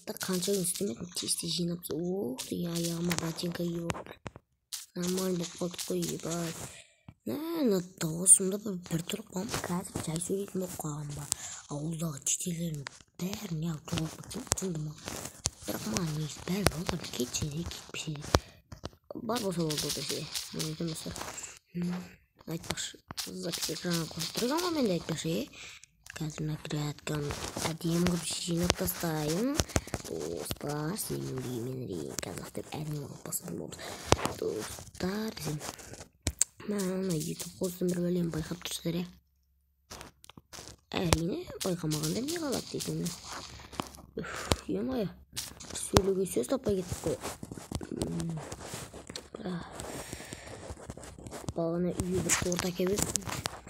достар, қанша күн істемедім, тез жинап. Ох, аяғыма ботинка киіп отыр. Нормально болып қалдық қой, ебай. Дауысымда бір тұрып қалым, қазір жай сөйлейтін болып қалған ба. Ауылдағы шетелдердің бәрін неғып жоғалып кеткен, түсінді ма? Бірақ маған негізі бәрі балдар кетсе де кетпесе де. Бар болса болды десе. Мен айтам достар. Айтпақшы, запись экранға қосып тұрған ғой, мен де айтпақшы, қазір мына кірәткам әдемі қылып жинап тастайын. Достар, сенің деймен қазақ деп әдемі қылып бастайтын болды. Достар, сен мына YouTube қосым бір бәлем байқап тұрсыздар, иә? Әрине, байқамағандар не қалады дейтін. Емайы, сөйлеуге сөз таппай кеттік қой. Баланы үйге бір торт әкеліп,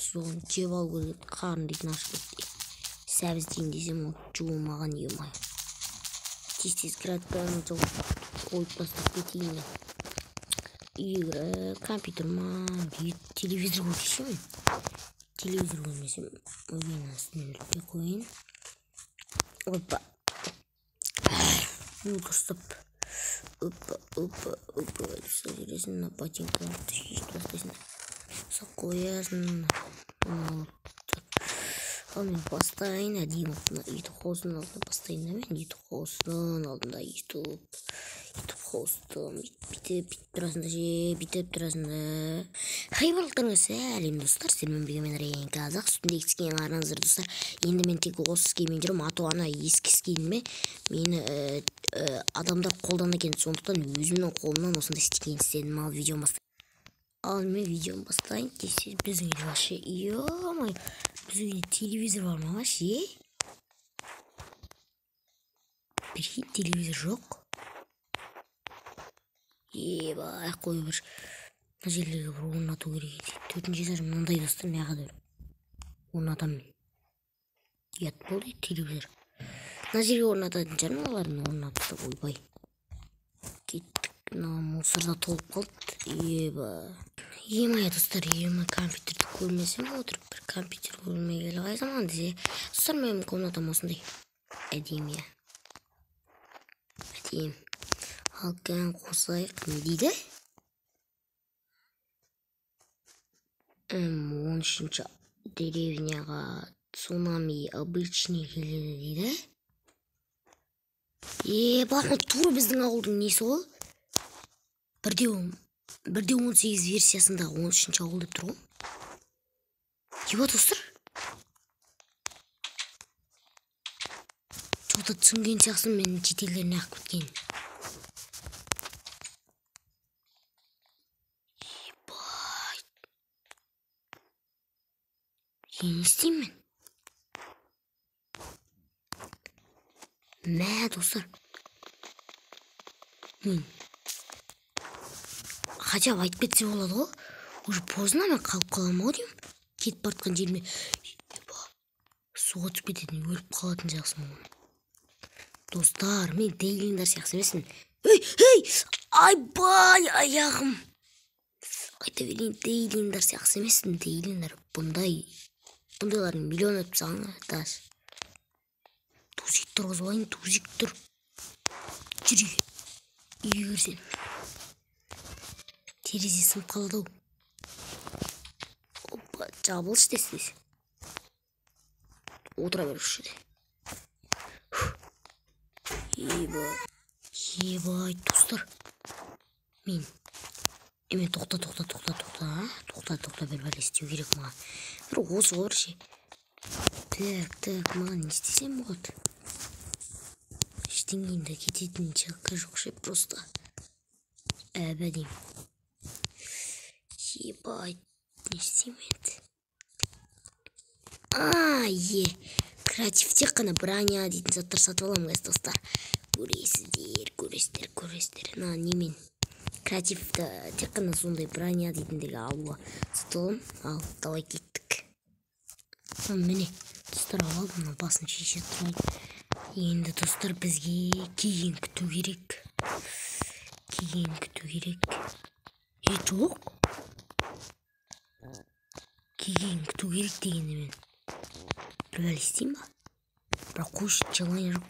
соны жеп алу керек, қарын дейтін ашып кетті. Сәбіз дейін десем, ол жуылмаған емайы. Тез кратканы қойып бастап кетейін. Игры, компьютер ма, телевизор көрсем мен. Телевизор көрмесем, ойын астын өліп қойын. Опа. Дұрыстап. Опа. Жүресің, на ботинкаларды шешіп тастайсың. Қоясың. Ал мен бастайын, әдейі YouTube қосының алдында бастайын. Мен YouTube қосының алдында YouTube қостым. Бүйтіп тұрасында бүйтіп тұрасында. Хайбарлықтарыңа сәлем достар, сіздермен бірге мен Рейн Қазақ үстінде кіскен арыңыздар достар. Енді мен тек осы скеймен жүрім, аты ана ескі скейіме мені адамдар қолдан екен, сондықтан өзімнің қолымнан осындай істеген істедім. Ал видеоны бастайын. Ал мен видеоны бастайын. Біздің үйде вообще, ё-май, біздің үйде телевизор бар ма вообще? Прикинь, телевизор жоқ. Ебай, қой бір жерлерге бір орнату керек еді. Төртінші этаж мынандай достар, мына жаққа орнатамын. Ұят болды телевизор. Мына жерге орнататын шығармын, олардың орнатты. Ойбай. Кеттік, мына мусорда толып қалды. Емай достар, компьютерді көрмесем отырып, бір компьютер көрмей келе қайсаман десе. Достар, менің комнатам осындай. Әдемі. Халқан қосайық не дейді? 13-ші деревняға цунами обычный келеді дейді. Бақын тур біздің ауылдың несі ол? Бірде 18 версиясында 13-ші ауыл деп тұр ғой. Еба достар? Жоқта түсінген сияқсын мен шетелдеріне ақ кеткен. Не істеймін мен? Мә, достар. Қачап айтып кетсе болады ғой. Уже поздно, мен қалып қалам ау деймін. Кетіп бартқан жеріме. Суға түсіп кететін, өліп қалатын жақсын оған. Достар, мен дейліңдер сияқсы емесін. Айбай, аяғым. Айта берейін, дейліңдер сияқсы емесін. Дейліңдер бұндайлардың миллион өтіп саңы. Тузик тұрғыз олайын, тузик тұр. Жүрі. Үйге көрсен. Терезе сынып қалады ау. Опа, жабылыш десіз. Отыра беруші де. Ебай, достар. Мен тоқта. Тоқта, бір бәле істеу керек маған. Бір осы олар ше. Так, маған не істесем болады? Ештеңейінде кететін жаққа жоқ ше, просто. Әбәдем. Ебай, не істемеді? Креатив тек қана броня дейтін заттар сатып аламын, ғайыз достар. Көресіздер. На, немен? Креативті тек қана сондай броня дейтіндегі алуға сатып аламын. Ал, давай кеттік. Міне, достар алдым, басын шеше тұрайын. Енді достар бізге кейін күту керек. Жоқ. Кейін күту керек дегенде мен бір бәл істейм ба? бірақ көш жалайын жоқ.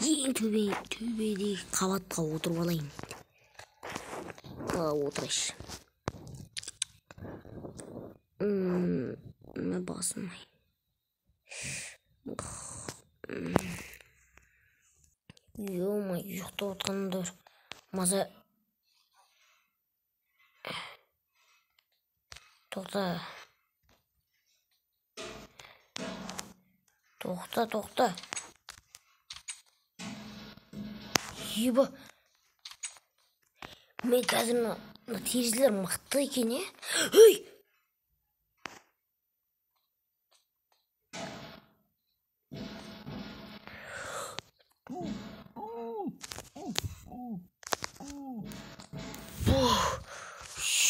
Ең төбедегі қабатқа отырып алайын. Отырайыншы. Басылмай. Ё-мо, ұйықтап отқанымда маза. Тоқта. Еба. Мен қазір терезелер мықты екен, е? Ой!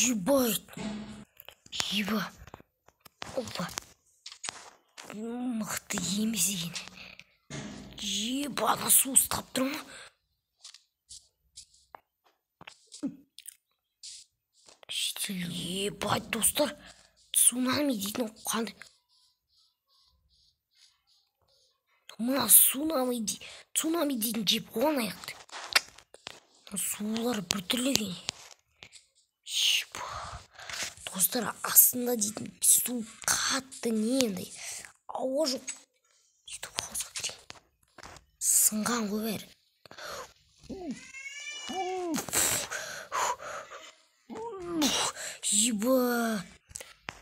Ебать. Еба. Опа. Мықты емес екен. Еба, ана су ұстап тұр ма? Ебать, достар. Цунами дейтін қандай. Мына цунами дейтін жеп қойған аяқты. Сулар бүтірлеген. Достар, астында дейтін су қатты нендей. Ауа жоқ. Ютуб хаусқа кірейін. Сынған ғой бәрі. Еба.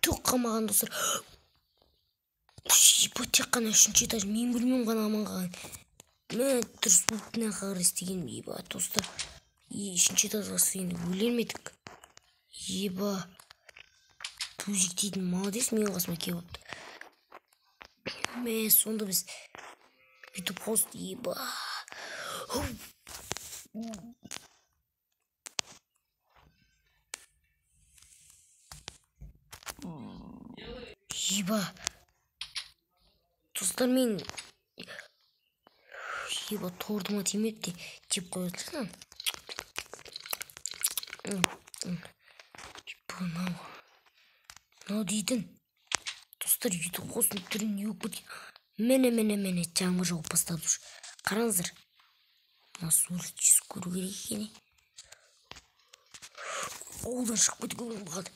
Түк қамаған, достар. Еба, тек қана 3-ші этаж. Мен білмем ғана аман қалған. Мен дұрыс бұлтына қағыр істеген. Еба, достар. 3-ші этажға істегенде өлер медік. Еба. Тузик дейтін молодец, мен қасыма кеп. Мен сонда біз YouTube хост. Еба. Еба. Достар, мен еба тордыма тимеді де жеп қойылсын. Мынау дейтін. Достар, YouTube хостың түрін не өкпеді. Мені жаңбыр жауып бастады. Қараңыздар. Насур чиз көру керек екен. Олдан шығып кетіп көрген бағады.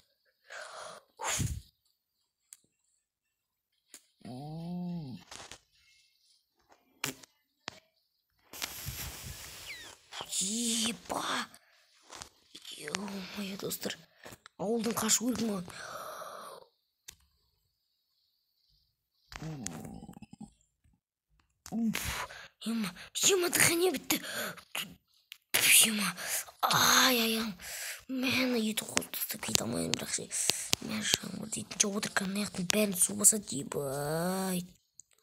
Еба. Ё-моё, достар. Ауылдан қашу керек маған. Ема, дыхание бітті. Ема, ай-ай-ай. Мен YouTube хостты кете алмаймын, бірақ ше. Мен жаңбыр дейтін жауып отырған аяқтың бәрін су басады. Ебай.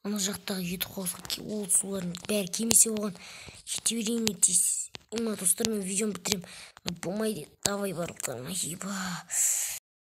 Ана жақтағы YouTube хостқа ол сулардың бәрі кемесе оған жете берейін тез. Достар, мен видеоны бітірем. Болмайды. Давай барлықтарына. Еба.